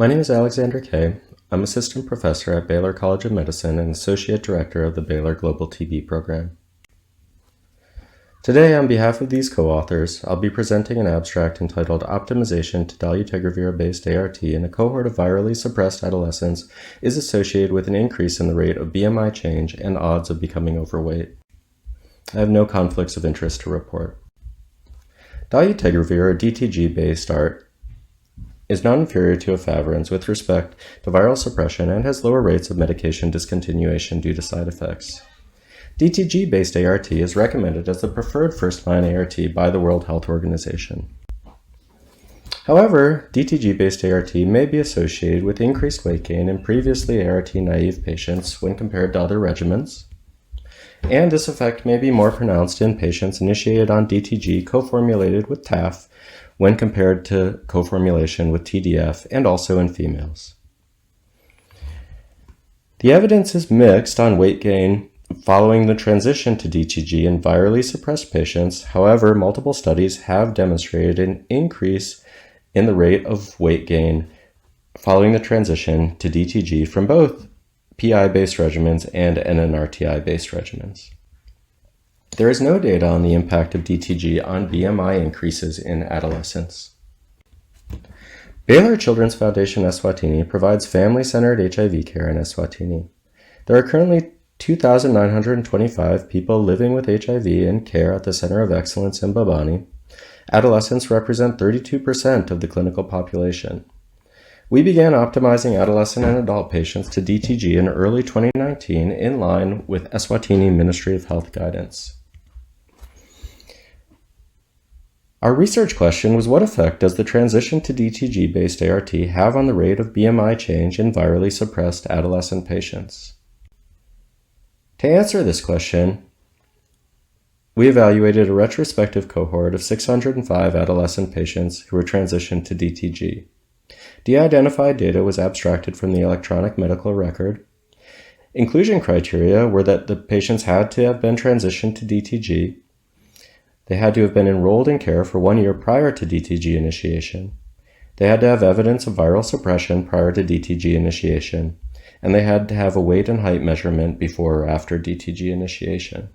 My name is Alexander Kay. I'm Assistant Professor at Baylor College of Medicine and Associate Director of the Baylor Global TB Program. Today, on behalf of these co-authors, I'll be presenting an abstract entitled Optimization to dolutegravir-based ART in a cohort of virally suppressed adolescents is associated with an increase in the rate of BMI change and odds of becoming overweight. I have no conflicts of interest to report. Dolutegravir, or DTG-based ART, is non-inferior to efavirenz with respect to viral suppression and has lower rates of medication discontinuation due to side effects. DTG-based ART is recommended as the preferred first-line ART by the World Health Organization. However, DTG-based ART may be associated with increased weight gain in previously ART-naive patients when compared to other regimens, and this effect may be more pronounced in patients initiated on DTG co-formulated with TAF when compared to co-formulation with TDF, and also in females. The evidence is mixed on weight gain following the transition to DTG in virally suppressed patients. However, multiple studies have demonstrated an increase in the rate of weight gain following the transition to DTG from both PI-based regimens and NNRTI-based regimens. There is no data on the impact of DTG on BMI increases in adolescents. Baylor Children's Foundation Eswatini provides family-centered HIV care in Eswatini. There are currently 2,925 people living with HIV in care at the Center of Excellence in Babani. Adolescents represent 32% of the clinical population. We began optimizing adolescent and adult patients to DTG in early 2019 in line with Eswatini Ministry of Health guidance. Our research question was, what effect does the transition to DTG-based ART have on the rate of BMI change in virally suppressed adolescent patients? To answer this question, we evaluated a retrospective cohort of 605 adolescent patients who were transitioned to DTG. De-identified data was abstracted from the electronic medical record. Inclusion criteria were that the patients had to have been transitioned to DTG. They had to have been enrolled in care for 1 year prior to DTG initiation. They had to have evidence of viral suppression prior to DTG initiation, and they had to have a weight and height measurement before or after DTG initiation.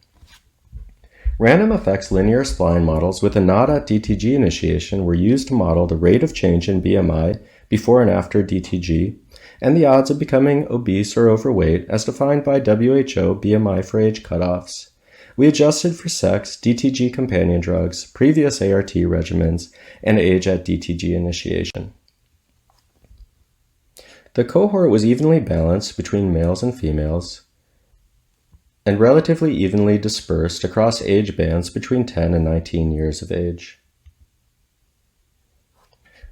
Random effects linear spline models with a nod at DTG initiation were used to model the rate of change in BMI before and after DTG, and the odds of becoming obese or overweight as defined by WHO BMI for age cutoffs. We adjusted for sex, DTG companion drugs, previous ART regimens, and age at DTG initiation. The cohort was evenly balanced between males and females and relatively evenly dispersed across age bands between 10 and 19 years of age.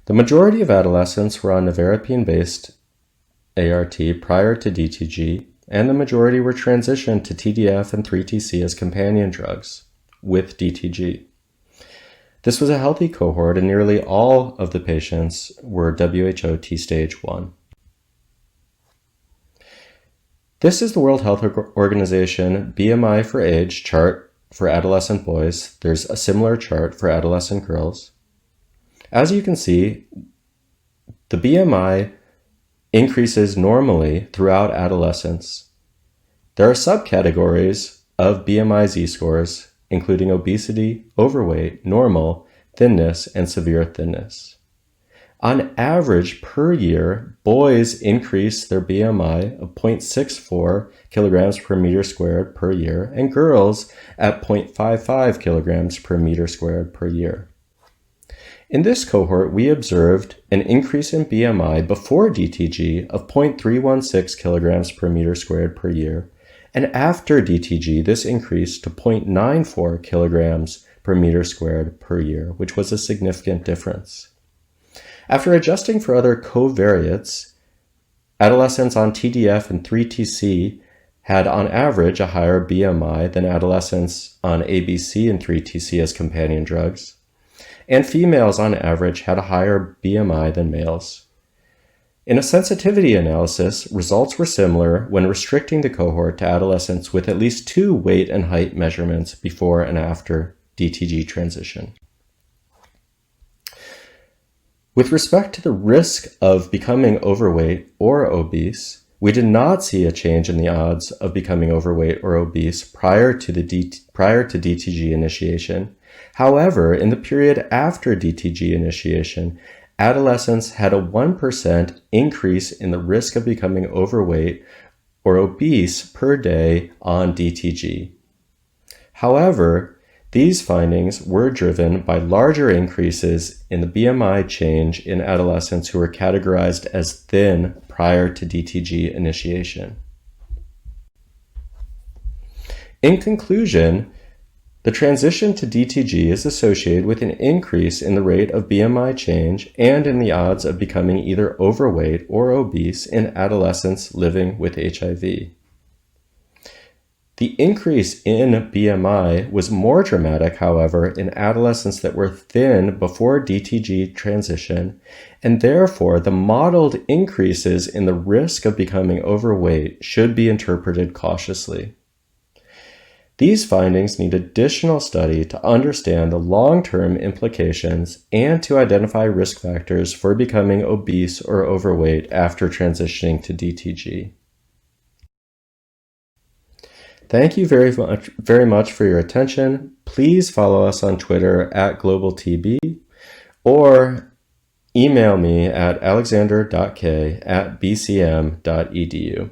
The majority of adolescents were on nevirapine-based ART prior to DTG, and the majority were transitioned to TDF and 3TC as companion drugs with DTG. This was a healthy cohort, and nearly all of the patients were WHO T-Stage 1. This is the World Health Organization BMI for age chart for adolescent boys. There's a similar chart for adolescent girls. As you can see, the BMI increases normally throughout adolescence. There are subcategories of BMI Z-scores, including obesity, overweight, normal, thinness, and severe thinness. On average, per year, boys increase their BMI of 0.64 kilograms per meter squared per year, and girls at 0.55 kilograms per meter squared per year. In this cohort, we observed an increase in BMI before DTG of 0.316 kilograms per meter squared per year, and after DTG, this increased to 0.94 kilograms per meter squared per year, which was a significant difference. After adjusting for other covariates, adolescents on TDF and 3TC had on average a higher BMI than adolescents on ABC and 3TC as companion drugs, and females on average had a higher BMI than males. In a sensitivity analysis, results were similar when restricting the cohort to adolescents with at least 2 weight and height measurements before and after DTG transition. With respect to the risk of becoming overweight or obese, we did not see a change in the odds of becoming overweight or obese prior to DTG initiation. However, in the period after DTG initiation, adolescents had a 1% increase in the risk of becoming overweight or obese per day on DTG. However, these findings were driven by larger increases in the BMI change in adolescents who were categorized as thin prior to DTG initiation. In conclusion, the transition to DTG is associated with an increase in the rate of BMI change and in the odds of becoming either overweight or obese in adolescents living with HIV. The increase in BMI was more dramatic, however, in adolescents that were thin before DTG transition, and therefore the modeled increases in the risk of becoming overweight should be interpreted cautiously. These findings need additional study to understand the long-term implications and to identify risk factors for becoming obese or overweight after transitioning to DTG. Thank you very much for your attention. Please follow us on Twitter at GlobalTB or email me at alexander.k@bcm.edu.